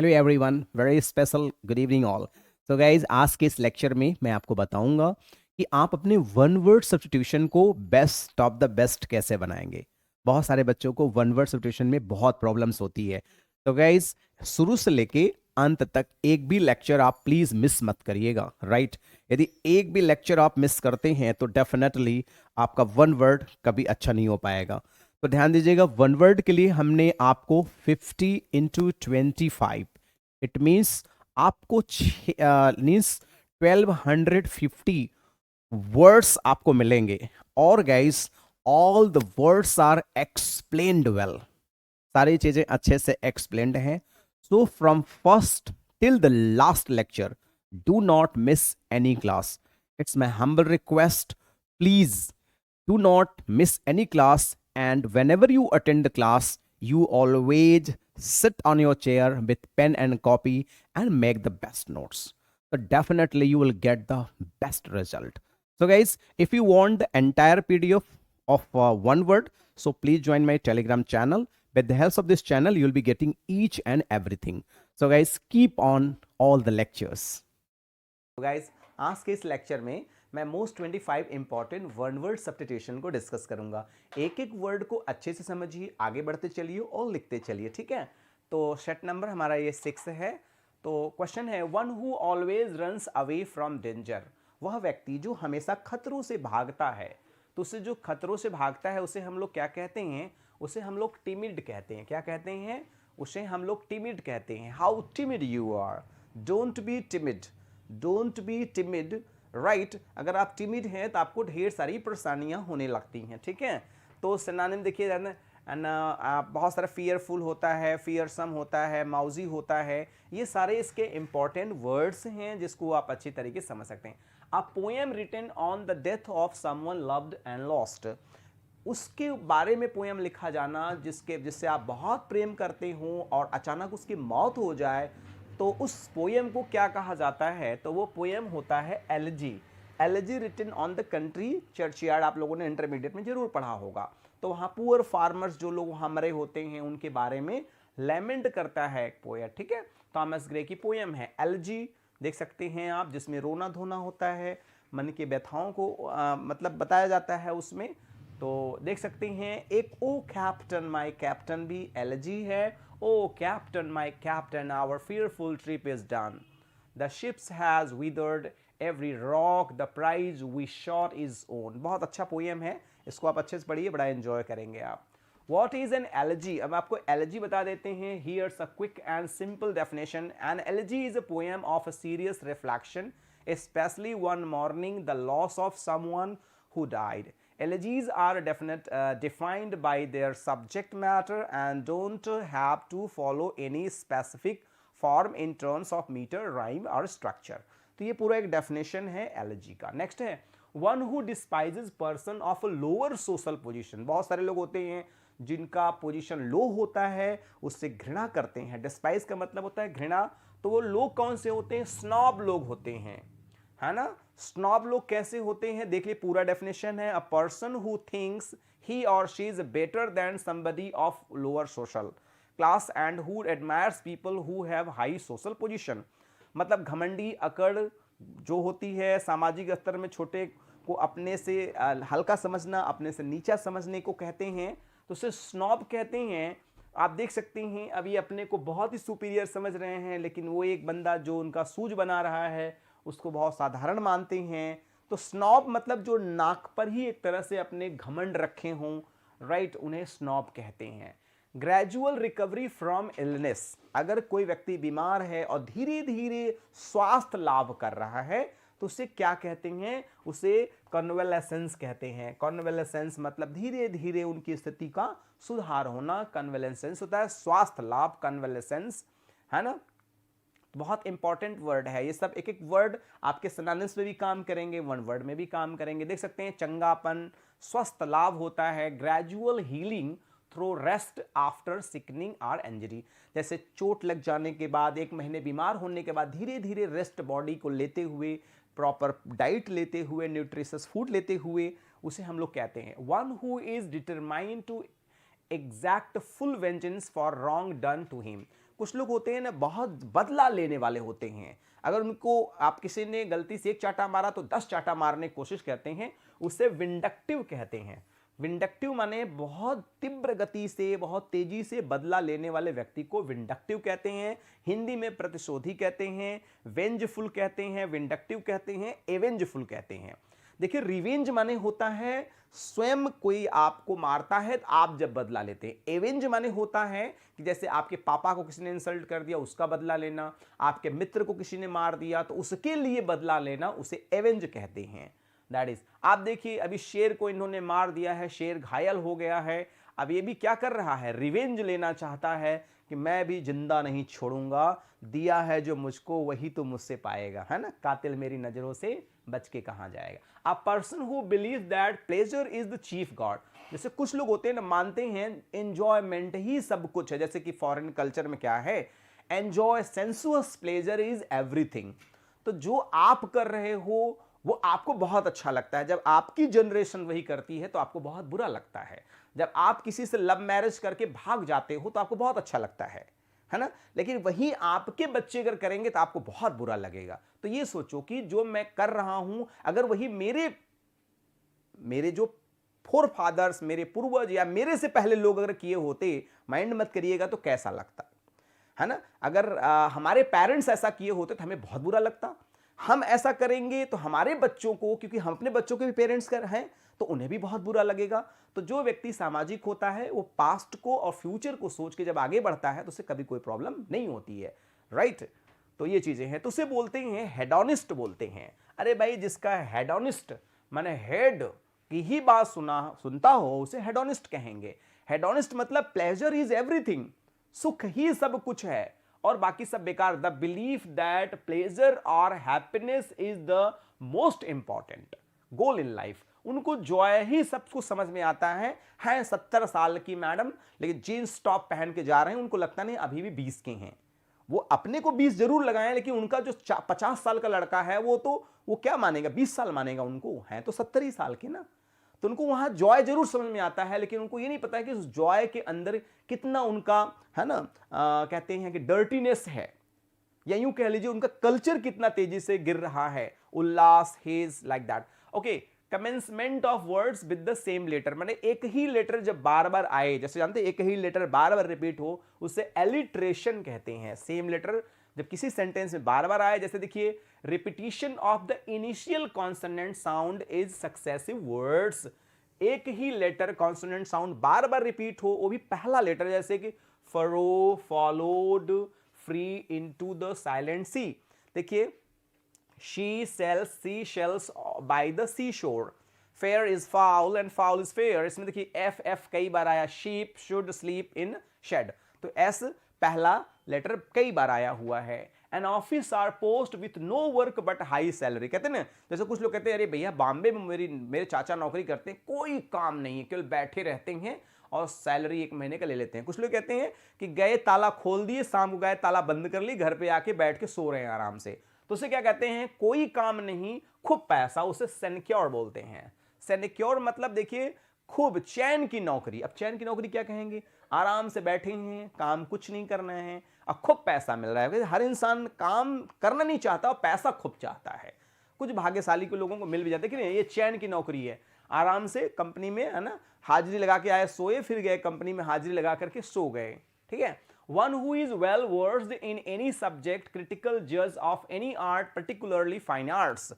Hello everyone, very special good evening all. तो guys, आज के इस लेक्चर में मैं आपको बताऊंगा कि आप अपने वन वर्ड सब्स्टिट्यूशन को बेस्ट ऑफ द बेस्ट कैसे बनाएंगे। बहुत सारे बच्चों को वन वर्ड सब्स्टिट्यूशन में बहुत प्रॉब्लम्स होती है। तो गाइज, शुरू से लेके अंत तक एक भी लेक्चर आप प्लीज मिस मत करिएगा, राइट। यदि एक भी लेक्चर आप मिस करते हैं तो डेफिनेटली आपका वन वर्ड कभी अच्छा नहीं हो पाएगा। तो ध्यान दीजिएगा, वन वर्ड के लिए हमने आपको 50 × 25, इट मीन्स आपको मीन्स 1250 वर्ड्स आपको मिलेंगे। और guys, all the words are explained well, सारी चीजें अच्छे से एक्सप्लेन्ड हैं। So from first till the last lecture, do not miss any class. It's my humble request, please do not miss any class, and whenever you attend the class, you always sit on your chair with pen and copy and make the best notes. So definitely you will get the best result. So guys, if you want the entire PDF of one word, so please join my Telegram channel. With the help of this channel, you'll be getting each and everything. So guys, keep on all the lectures. तो guys, आज के इस lecture में मैं most 25 important one word substitution को discuss करूंगा। एक एक वर्ड को अच्छे से समझिए, आगे बढ़ते चलिए और लिखते चलिए, ठीक है। तो सेट नंबर हमारा ये 6 है। तो क्वेश्चन है, one who always runs away from danger. वह व्यक्ति जो हमेशा खतरों से भागता है। तो उसे जो खतरों से भागता है उसे हम लोग क्या कहते हैं? उसे हम लोग टिमिड कहते हैं। क्या कहते हैं? उसे हम लोग टिमिड कहते हैं। How timid you are, don't be timid, don't be timid, right. अगर आप टिमिड हैं तो आपको ढेर सारी परेशानियां होने लगती हैं, ठीक है। तो सिनोनिम देखिए, बहुत सारा फियरफुल होता है, फियरसम होता है, माउजी होता है। ये सारे इसके इंपॉर्टेंट वर्ड्स हैं जिसको आप अच्छी तरीके से समझ सकते हैं। A poem written on the death of someone loved and lost. उसके बारे में पोएम लिखा जाना जिससे आप बहुत प्रेम करते हो और अचानक उसकी मौत हो जाए, तो उस पोएम को क्या कहा जाता है? तो वो पोएम होता है elegy. Elegy written on the country churchyard. आप लोगों ने इंटरमीडिएट में जरूर पढ़ा होगा। तो वहाँ पुअर फार्मर्स जो लोग वहाँ मरे होते हैं उनके बारे में लेमेंट करता है एक पोएट, ठीक है। थॉमस ग्रे की पोएम है एलिजी, देख सकते हैं आप, जिसमें रोना धोना होता है, मन की व्यथाओं को मतलब बताया जाता है उसमें। तो देख सकते हैं, एक ओ कैप्टन माय कैप्टन भी एलिजी है। O captain my captain, our fearful trip is done. The ships has withered every rock, the prize we shot is on. बहुत अच्छा पोएम है, इसको आप अच्छे से पढ़िए, बड़ा एंजॉय करेंगे आप। What is an elegy? अब आपको elegy बता देते हैं। Here's a quick and simple definition. An elegy is a poem of a serious reflection, especially one mourning the loss of someone who died. Elegies are defined by their subject matter and don't have to follow any specific form in terms of meter, rhyme or structure. तो ये पूरा एक definition है elegy का। Next है, one who despises person of a lower social position. बहुत सारे लोग होते हैं जिनका पोजीशन लो होता है, उससे घृणा करते हैं। डिस्पाइज का मतलब होता है घृणा। तो वो लोग कौन से होते हैं? स्नॉब लोग होते हैं, है ना। स्नॉब लोग कैसे होते हैं? देखिए पूरा डेफिनेशन है, a person who thinks he और she is better than somebody of lower social class and who admires people who have high social position. मतलब घमंडी, अकड़ जो होती है, सामाजिक स्तर में छोटे को अपने से हल्का समझना, अपने से नीचा समझने को कहते हैं, तो उसे स्नॉब कहते हैं। आप देख सकते हैं अभी अपने को बहुत ही सुपीरियर समझ रहे हैं, लेकिन वो एक बंदा जो उनका सूझ बना रहा है उसको बहुत साधारण मानते हैं। तो स्नॉब मतलब जो नाक पर ही एक तरह से अपने घमंड रखे हों, राइट, उन्हें स्नॉब कहते हैं। Gradual recovery from illness. अगर कोई व्यक्ति बीमार है और धीरे धीरे स्वास्थ्य लाभ कर रहा है तो उसे क्या कहते हैं? उसे कन्वेलेसेंस कहते हैं। कन्वेलेसेंस मतलब धीरे धीरे उनकी स्थिति का सुधार होना, कन्वेलेसेंस होता है स्वास्थ्य लाभ, कन्वेलेसेंस, है ना। बहुत इंपॉर्टेंट वर्ड है ये सब। एक एक वर्ड आपके सिनोनिम्स में भी काम करेंगे, वन वर्ड में भी काम करेंगे। देख सकते हैं, चंगापन, स्वस्थ लाभ होता है। Gradual healing through rest after sickening or injury. जैसे चोट लग जाने के बाद, एक महीने बीमार होने के बाद धीरे धीरे रेस्ट बॉडी को लेते हुए, प्रॉपर डाइट लेते हुए, न्यूट्रिशियस फूड लेते हुए, उसे हम लोग कहते हैं one who is determined to exact full vengeance for wrong done to him. कुछ लोग होते हैं ना बहुत बदला लेने वाले होते हैं। अगर उनको आप किसी ने गलती से एक चाटा मारा तो 10 चाटा मारने की कोशिश करते हैं, उसे विंडक्टिव कहते हैं। विंडक्टिव माने बहुत तीव्र गति से, बहुत तेजी से बदला लेने वाले व्यक्ति को विंडक्टिव कहते हैं। हिंदी में प्रतिशोधी कहते हैं, वेंजफुल कहते हैं, विंडक्टिव कहते हैं, एवेंजफुल कहते हैं। देखिए रिवेंज माने होता है स्वयं कोई आपको मारता है तो आप जब बदला लेते हैं। एवेंज माने होता है कि जैसे आपके पापा को किसी ने इंसल्ट कर दिया उसका बदला लेना, आपके मित्र को किसी ने मार दिया तो उसके लिए बदला लेना, उसे एवेंज कहते हैं। दैट इज, आप देखिए अभी शेर को इन्होंने मार दिया है, शेर घायल हो गया है, अब ये भी क्या कर रहा है, रिवेंज लेना चाहता है कि मैं भी जिंदा नहीं छोड़ूंगा, दिया है जो मुझको वही तो मुझसे पाएगा, है ना, कातिल मेरी नजरों से बच के कहां जाएगा। अ person who believe that pleasure is the chief God, जैसे कुछ लोग होते हैं ना मानते हैं एंजॉयमेंट ही सब कुछ है, जैसे कि फॉरेन कल्चर में क्या है, enjoy sensuous pleasure is everything. तो जो आप कर रहे हो वो आपको बहुत अच्छा लगता है, जब आपकी जनरेशन वही करती है तो आपको बहुत बुरा लगता है। जब आप किसी से लव मैरिज करके भाग जाते हो तो आपको बहुत अच्छा लगता है ना, लेकिन वही आपके बच्चे अगर करेंगे तो आपको बहुत बुरा लगेगा। तो ये सोचो कि जो मैं कर रहा हूं अगर वही मेरे जो फोर फादर्स, मेरे पूर्वज या मेरे से पहले लोग अगर किए होते, माइंड मत करिएगा, तो कैसा लगता, है ना। अगर हमारे पेरेंट्स ऐसा किए होते तो हमें बहुत बुरा लगता। हम ऐसा करेंगे तो हमारे बच्चों को, क्योंकि हम अपने बच्चों के भी पेरेंट्स कर हैं, तो उन्हें भी बहुत बुरा लगेगा। तो जो व्यक्ति सामाजिक होता है वो पास्ट को और फ्यूचर को सोच के जब आगे बढ़ता है तो उसे कभी कोई प्रॉब्लम नहीं होती है, राइट। तो ये चीजें हैं, तो उसे बोलते हैं हेडोनिस्ट बोलते हैं। अरे भाई जिसका हेडोनिस्ट माने हेड की ही बात सुनता हो उसे हेडोनिस्ट कहेंगे। हेडोनिस्ट मतलब प्लेजर इज एवरीथिंग, सुख ही सब कुछ है और बाकी सब बेकार। द बिलीफ दैट प्लेजर और happiness is the most important goal in life, उनको जॉय ही सब कुछ समझ में आता है। 70 साल की मैडम लेकिन जीन्स टॉप पहन के जा रहे हैं, उनको लगता नहीं अभी भी 20 के हैं। वो अपने को 20 जरूर लगाएं, लेकिन उनका जो 50 साल का लड़का है वो क्या मानेगा, 20 साल मानेगा, उनको है तो 70 ही साल के ना। तो उनको वहां जॉय जरूर समझ में आता है, लेकिन उनको ये नहीं पता है कि उस जॉय के अंदर कितना उनका, है ना, कहते हैं कि डर्टीनेस है, या यूं कह लीजिए उनका कल्चर कितना तेजी से गिर रहा है। उल्लास, hedge, like that. Okay, commencement of words with the same letter, माने एक ही लेटर जब बार बार आए, जैसे जानते हैं एक ही लेटर बार बार रिपीट हो उसे एलिट्रेशन कहते हैं। सेम लेटर जब किसी सेंटेंस में बार बार आए, जैसे देखिए repetition of the initial consonant sound is successive words, एक ही लेटर कॉन्सोनेंट साउंड बार बार रिपीट हो, वो भी पहला लेटर, जैसे कि furrow, followed, free into the silent sea. देखिए she sells sea shells by the sea shore, fair is foul and foul is fair, इसमें देखिए एफ एफ कई बार आया, sheep should sleep in shed, तो एस पहला लेटर कई बार आया हुआ है। An office or post with no work but high salary, कहते हैं ना, जैसे कुछ लोग कहते हैं अरे भैया बॉम्बे में मेरे चाचा नौकरी करते हैं, कोई काम नहीं है, केवल बैठे रहते हैं और सैलरी 1 महीने का ले लेते हैं। कुछ लोग कहते हैं कि गए ताला खोल दिए, शाम को गए ताला बंद कर ली, घर पे आके बैठ के सो रहे हैं आराम से, तो उसे क्या कहते हैं, कोई काम नहीं खूब पैसा, उसे सेन्क्योर बोलते हैं। सेन्क्योर मतलब देखिए खूब चैन की नौकरी। अब चैन की नौकरी क्या कहेंगे, आराम से बैठे हैं, काम कुछ नहीं करना है और खूब पैसा मिल रहा है। हर इंसान काम करना नहीं चाहता और पैसा खूब चाहता है, कुछ भाग्यशाली के लोगों को मिल भी जाता है कि नहीं, ये चैन की नौकरी है, आराम से कंपनी में, है ना, हाजिरी लगा के आए, सोए, फिर गए कंपनी में हाजिरी लगा करके सो गए, ठीक है। One who is well versed in any subject, critical जज of any art, particularly fine arts.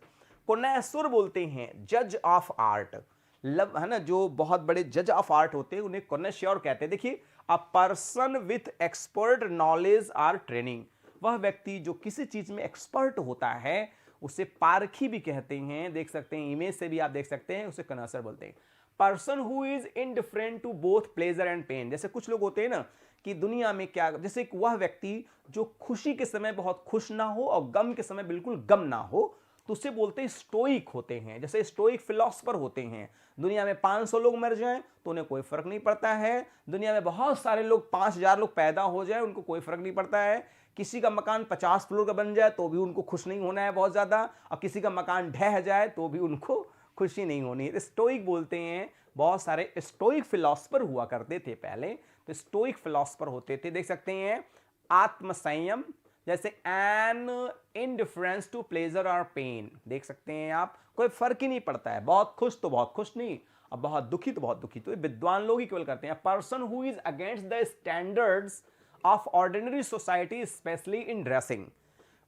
Connoisseur बोलते हैं जज ऑफ आर्ट, है ना, जो बहुत बड़े जज ऑफ आर्ट होते हैं उन्हें कॉन्नोइयर कहते हैं। देखिए a person with expert knowledge or training, वह व्यक्ति जो किसी चीज में एक्सपर्ट होता है उसे पारखी भी कहते हैं, देख सकते हैं इमेज से भी आप देख सकते हैं, उसे कॉन्नोइयर बोलते हैं। Person who is indifferent to both pleasure and pain, जैसे कुछ लोग होते हैं ना कि दुनिया में क्या, जैसे वह व्यक्ति जो खुशी के समय बहुत खुश ना हो और गम के समय बिल्कुल गम ना हो, तो उससे बोलते हैं स्टोइक होते हैं। जैसे स्टोइक फिलोसफर होते हैं, दुनिया में 500 लोग मर जाएं तो उन्हें कोई फर्क नहीं पड़ता है, दुनिया में बहुत सारे लोग 5000 लोग पैदा हो जाए उनको कोई फर्क नहीं पड़ता है, किसी का मकान 50 फ्लोर का बन जाए तो भी उनको खुश नहीं होना है बहुत ज्यादा, और किसी का मकान ढह जाए तो भी उनको खुशी नहीं होनी है। स्टोइक बोलते हैं, बहुत सारे स्टोइक फिलोसफर हुआ करते थे पहले, तो स्टोइक फिलोसफर होते थे, देख सकते हैं आत्मसंयम, जैसे एन इनडिफरेंस टू प्लेजर और पेन। देख सकते हैं आप, कोई फर्क ही नहीं पड़ता है, बहुत खुश तो बहुत खुश नहीं, अब बहुत दुखी तो बहुत दुखी, तो ये विद्वान लोग ही केवल करते हैं। Person who is against the standards of ordinary society specially in dressing,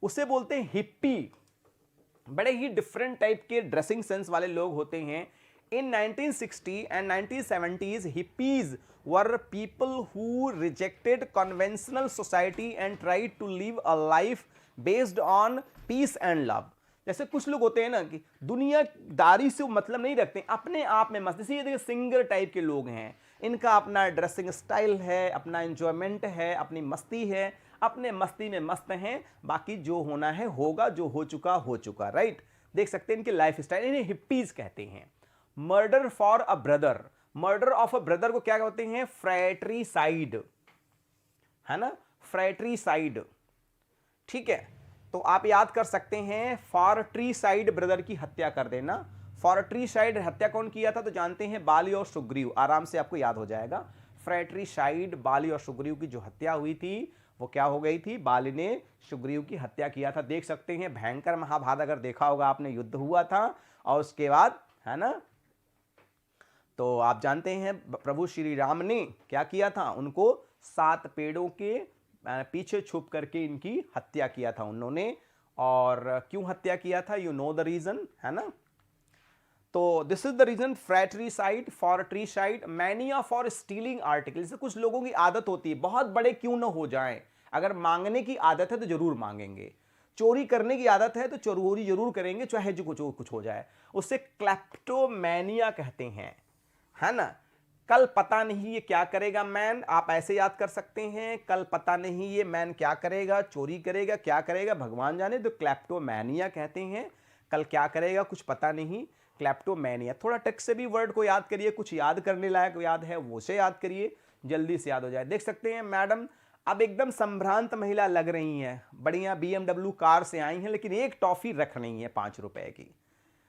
उसे बोलते हैं हिप्पी। बड़े ही डिफरेंट टाइप के ड्रेसिंग सेंस वाले लोग होते हैं। इन 1960 and 1970s hippies were people who rejected conventional society and tried to live a life based on peace and love। जैसे कुछ लोग होते हैं ना कि दुनियादारी से मतलब नहीं रखते, अपने आप में मस्त, जैसे ये देखिए सिंगर टाइप के लोग हैं, इनका अपना ड्रेसिंग स्टाइल है, अपना एंजॉयमेंट है, अपनी मस्ती है, अपने मस्ती में मस्त हैं, बाकी जो होना है होगा, जो हो चुका, राइट। देख सकते हैं इनके लाइफ स्टाइल, इन्हें हिप्पीज कहते हैं। Murder for a brother, murder of a brother को क्या कहते हैं? फ्रैट्रिसाइड, है ना, फ्रैट्रिसाइड, ठीक है। तो आप याद कर सकते हैं फॉर्ट्रीसाइड, ब्रदर की हत्या कर देना। फॉर्ट्रीसाइड हत्या कौन किया था? तो जानते हैं बाली और सुग्रीव, आराम से आपको याद हो जाएगा। फ्रैट्रिसाइड, बाली और सुग्रीव की जो हत्या हुई थी वो क्या हो गई थी? बाली ने सुग्रीव की हत्या किया था। देख सकते हैं भयंकर महाभारत अगर देखा होगा आपने, युद्ध हुआ था और उसके बाद, है ना, तो आप जानते हैं प्रभु श्री राम ने क्या किया था? उनको 7 पेड़ों के पीछे छुप करके इनकी हत्या किया था उन्होंने। और क्यों हत्या किया था? यू नो द रीजन, है ना। तो this is the reason, fratricide, fratricide, mania for stealing article. जैसे कुछ लोगों की आदत होती है, बहुत बड़े क्यों ना हो जाएं, अगर मांगने की आदत है तो जरूर मांगेंगे, चोरी करने की आदत है तो चोरी जरूर करेंगे, चाहे जो कुछ हो जाए, उससे क्लेप्टोमैनिया कहते हैं, है ना। कल पता नहीं ये क्या करेगा मैन, आप ऐसे याद कर सकते हैं, कल पता नहीं ये मैन क्या करेगा, चोरी करेगा, क्या करेगा भगवान जाने, तो क्लेप्टोमैनिया कहते हैं। कल क्या करेगा कुछ पता नहीं, क्लेप्टोमैनिया। थोड़ा टेक्स्ट से भी वर्ड को याद करिए, कुछ याद करने लायक याद है वो से याद करिए, जल्दी से याद हो जाए। देख सकते हैं मैडम अब एकदम संभ्रांत महिला लग रही हैं, बढ़िया BMW कार से आई हैं, लेकिन एक टॉफी रख रही है 5 रुपए की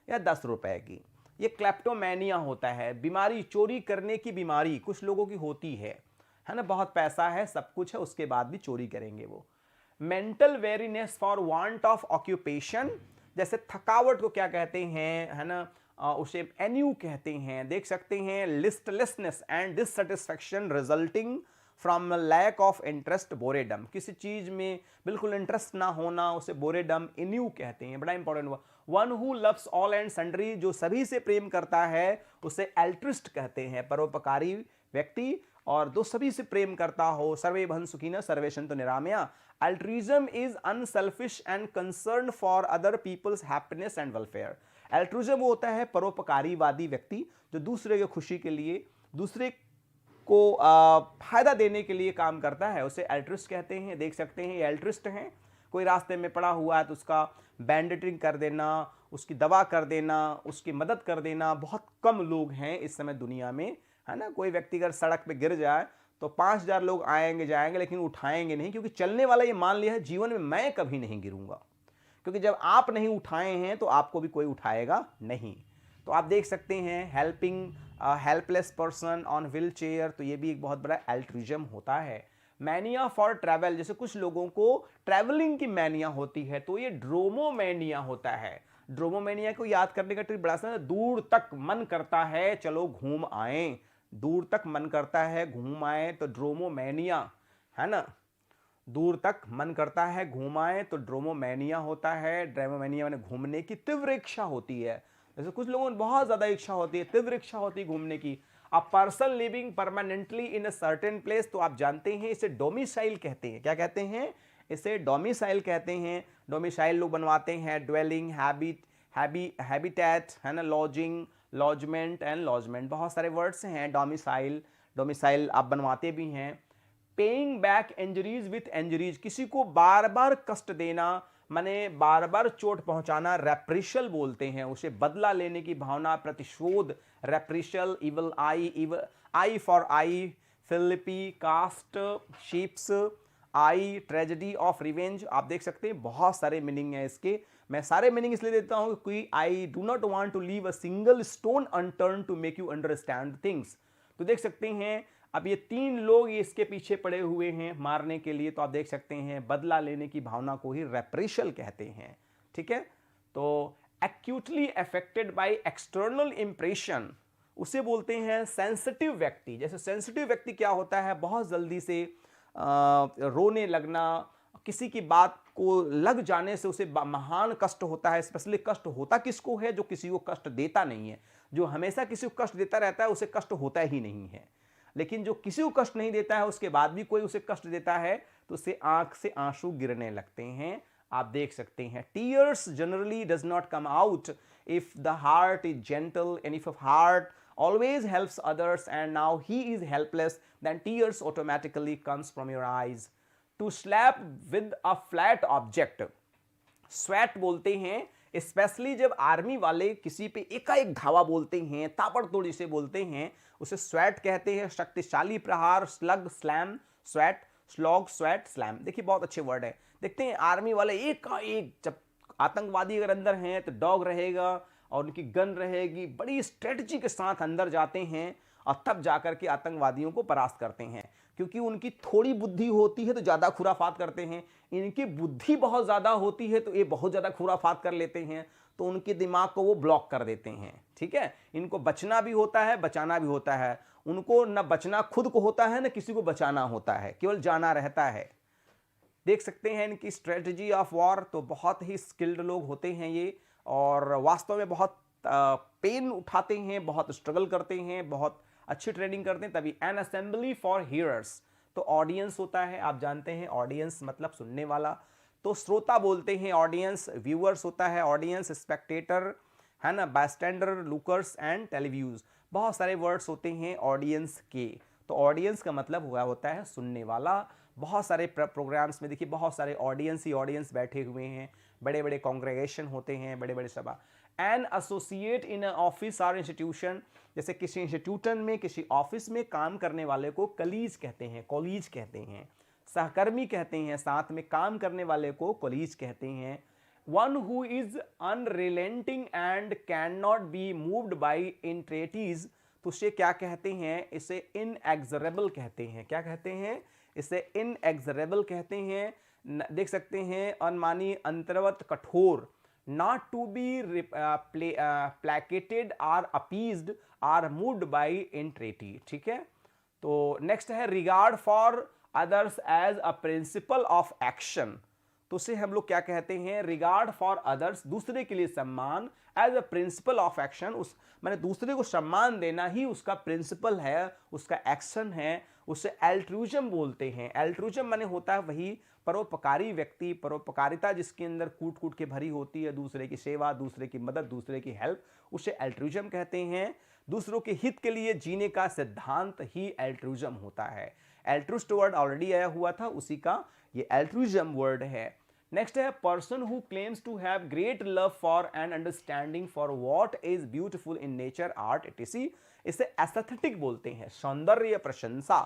या 10 रुपए की। ये क्लेप्टोमैनिया होता है, बीमारी, चोरी करने की बीमारी कुछ लोगों की होती है ना। बहुत पैसा है, सब कुछ है, उसके बाद भी चोरी करेंगे वो। Mental weariness for want of occupation, जैसे थकावट को क्या कहते हैं, है ना, उसे एन्यू कहते हैं। देख सकते हैं listlessness and dissatisfaction resulting from lack of interest, boredom, किसी चीज में बिल्कुल इंटरेस्ट ना होना, उसे बोरेडम, इन्यू कहते हैं, बड़ा इंपॉर्टेंट हुआ। One who loves all and sundry, जो सभी से प्रेम करता है उसे एल्ट्रिस्ट कहते हैं, परोपकारी व्यक्ति, और जो सभी से प्रेम करता हो, सर्वे भन सुखिनः सर्वे सन्तु निरामया। Altruism is unselfish and concern for other people's happiness and welfare. Altruism वो होता है परोपकारीवादी व्यक्ति, जो दूसरे की खुशी के लिए, दूसरे को फायदा देने के लिए काम करता है, उसे एल्ट्रिस्ट कहते हैं। देख सकते हैं ये एल्ट्रिस्ट हैं। कोई रास्ते में पड़ा हुआ है तो उसका बैंडेटिंग कर देना, उसकी दवा कर देना, उसकी मदद कर देना। बहुत कम लोग हैं इस समय दुनिया में, है ना। कोई व्यक्ति अगर सड़क पे गिर जाए तो 5000 लोग आएंगे जाएंगे, लेकिन उठाएंगे नहीं, क्योंकि चलने वाला ये मान लिया है जीवन में मैं कभी नहीं गिरूंगा, क्योंकि जब आप नहीं उठाए हैं तो आपको भी कोई उठाएगा नहीं। तो आप देख सकते हैं helping helpless person on wheel chair, तो ये भी एक बहुत बड़ा एल्ट्रुइज्म होता है। मैनिया फॉर ट्रैवल, जैसे कुछ लोगों को ट्रैवलिंग की मैनिया होती है, तो ये ड्रोमोमैनिया होता है। ड्रोमोमैनिया को याद करने का ट्रिक बड़ा सा, दूर तक मन करता है चलो घूम आए, दूर तक मन करता है घूम आए, तो ड्रोमोमैनिया, है ना। दूर तक मन करता है घूम आए तो ड्रोमोमैनिया होता है। ड्रोमोमैनिया माने घूमने की तीव्र इच्छा होती है, जैसे कुछ लोगों को बहुत ज्यादा इच्छा होती है, तीव्र इच्छा होती है घूमने की। A person living permanently in a certain place, तो आप जानते हैं इसे डोमिसाइल कहते हैं। क्या कहते हैं? इसे डोमिसाइल कहते हैं। डोमिसाइल लोग बनवाते हैं, ड्वेलिंग, हैबिटेट, है ना, लॉजिंग, लॉजमेंट एंड लॉजमेंट, बहुत सारे वर्ड्स हैं। डोमिसाइल, डोमिसाइल आप बनवाते भी हैं। Paying back injuries with injuries, किसी को बार बार कष्ट देना, माने बार बार चोट पहुंचाना, रेप्रिशल बोलते हैं उसे, बदला लेने की भावना, प्रतिशोध, reprisal, evil eye for eye, फिलिपी, कास्ट, शीप्स, आई, ट्रेजेडी ऑफ रिवेंज। आप देख सकते हैं बहुत सारे मीनिंग है इसके, मैं सारे मीनिंग इसलिए देता हूं कि I do not want to leave a single stone unturn to make you understand things. तो देख सकते हैं अब ये 3 लोग ये इसके पीछे पड़े हुए हैं मारने के लिए, तो आप देख सकते हैं बदला लेने की भावना को ही रेप्रेशल कहते हैं, ठीक है। तो actually affected by external impression, उसे बोलते हैं सेंसिटिव व्यक्ति। जैसे सेंसिटिव व्यक्ति क्या होता है, बहुत जल्दी से रोने लगना, किसी की बात को लग जाने से उसे महान कष्ट होता है। स्पेशली कष्ट होता किसको है, जो किसी को कष्ट देता नहीं है। जो हमेशा किसी को कष्ट देता रहता है उसे कष्ट होता ही नहीं है, लेकिन जो किसी को कष्ट नहीं देता है उसके बाद भी कोई उसे कष्ट देता है तो उसे आंख से आंसू गिरने लगते हैं। आप देख सकते हैं tears generally does not come out if the heart is gentle and if heart always helps others and now he is helpless, then tears automatically comes from your eyes. To slap with a flat object, स्वैट बोलते हैं, specially जब army वाले किसी पे एकाएक धावा बोलते हैं, ताबड़तोड़ जिसे बोलते हैं उसे स्वैट कहते हैं। शक्तिशाली प्रहार, स्लग, स्लैम, स्वैट, स्लॉग, स्वैट, स्लैम। देखिए बहुत अच्छे वर्ड है। देखते हैं आर्मी वाले एकाएक, जब आतंकवादी अगर अंदर हैं तो डॉग रहेगा और उनकी गन रहेगी, बड़ी स्ट्रेटजी के साथ अंदर जाते हैं और तब जाकर के आतंकवादियों को परास्त करते हैं। क्योंकि उनकी थोड़ी बुद्धि होती है तो ज़्यादा खुराफात करते हैं, इनकी बुद्धि बहुत ज़्यादा होती है तो ये बहुत ज़्यादा खुराफात कर लेते हैं, तो उनके दिमाग को वो ब्लॉक कर देते हैं, ठीक है। इनको बचना भी होता है, बचाना भी होता है। उनको न बचना खुद को होता है, न किसी को बचाना होता है, केवल जाना रहता है। देख सकते हैं इनकी स्ट्रेटजी ऑफ वॉर, तो बहुत ही स्किल्ड लोग होते हैं ये, और वास्तव में बहुत पेन उठाते हैं, बहुत स्ट्रगल करते हैं, बहुत अच्छी ट्रेनिंग करते हैं। तभी एन असेंबली फॉर हियर्स, तो ऑडियंस होता है, आप जानते हैं ऑडियंस मतलब सुनने वाला, तो श्रोता बोलते हैं ऑडियंस, व्यूअर्स होता है ऑडियंस, स्पेक्टेटर है ना, बायस्टैंडर, लुकर्स एंड टेलीव्यूज, बहुत सारे वर्ड्स होते हैं ऑडियंस के। तो ऑडियंस का मतलब हुआ होता है सुनने वाला। बहुत सारे प्रोग्राम्स में देखिए बहुत सारे ऑडियंस ही ऑडियंस बैठे हुए हैं, बड़े बड़े कांग्रेगेशन होते हैं, बड़े बड़े सभा। एन एसोसिएट इन ऑफिस और इंस्टीट्यूशन, जैसे किसी इंस्टीट्यूशन में, किसी ऑफिस में काम करने वाले को कलीज कहते हैं, कॉलीज कहते हैं। सहकर्मी कहते हैं, साथ में काम करने वाले को कॉलीज कहते हैं। One who is unrelenting and can not be moved by entreaties, तो उसे क्या कहते हैं, इसे इनएक्सरेबल कहते हैं। क्या कहते हैं, इसे इनएक्सरेबल कहते हैं। देख सकते हैं अनमानी, अंतर्वत, कठोर, not to be placated or appeased or moved by entreaty, ठीक है। तो नेक्स्ट है regard for others as a principle of action, तो उसे हम लोग क्या कहते हैं, रिगार्ड फॉर अदर्स, दूसरे के लिए सम्मान, as a principle of action, उस मैंने दूसरे को सम्मान देना ही उसका प्रिंसिपल है, उसका एक्शन है, उसे एल्ट्रूजम बोलते हैं। एल्ट्रूजम माने होता है वही परोपकारी व्यक्ति, परोपकारिता जिसके अंदर कूट कूट के भरी होती है, दूसरे की सेवा, दूसरे की मदद, दूसरे की हेल्प, उसे एल्ट्रूजम कहते हैं। दूसरों के हित के लिए जीने का सिद्धांत ही एल्ट्रूजम होता है। एल्ट्रुस्ट वर्ड ऑलरेडी आया हुआ था, उसी का ये एल्ट्रूजम वर्ड है। नेक्स्ट है person who claims to have great love for and understanding for what is beautiful in nature, art, etc, इसे एस्थेटिक बोलते हैं, सौंदर्य प्रशंसा।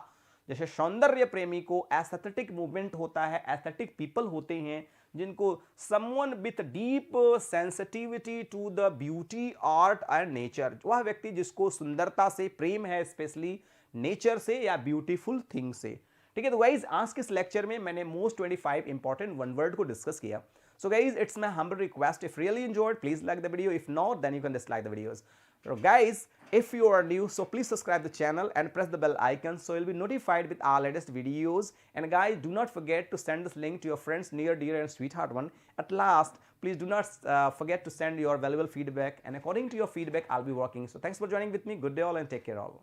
जैसे सौंदर्य प्रेमी को एस्थेटिक मूवमेंट होता है, एस्थेटिक पीपल होते हैं जिनको someone with deep sensitivity to the beauty, art and nature, वह व्यक्ति जिसको सुंदरता से प्रेम है, स्पेशली नेचर से या ब्यूटीफुल थिंग से, ठीक है। तो गाइज आज के इस लेक्चर में मैंने मोस्ट 25 इंपॉर्टेंट वन वर्ड को डिस्कस किया। So guys it's my humble request, if really enjoyed please like the video, if not then you can dislike the videos. So guys, if you are new, so please subscribe the channel and press the bell icon so you'll be notified with our latest videos. And guys, do not forget to send this link to your friends, near, dear and sweetheart one. At last, please do not forget to send your valuable feedback, and according to your feedback I'll be working. So thanks for joining with me. Good day all and take care all.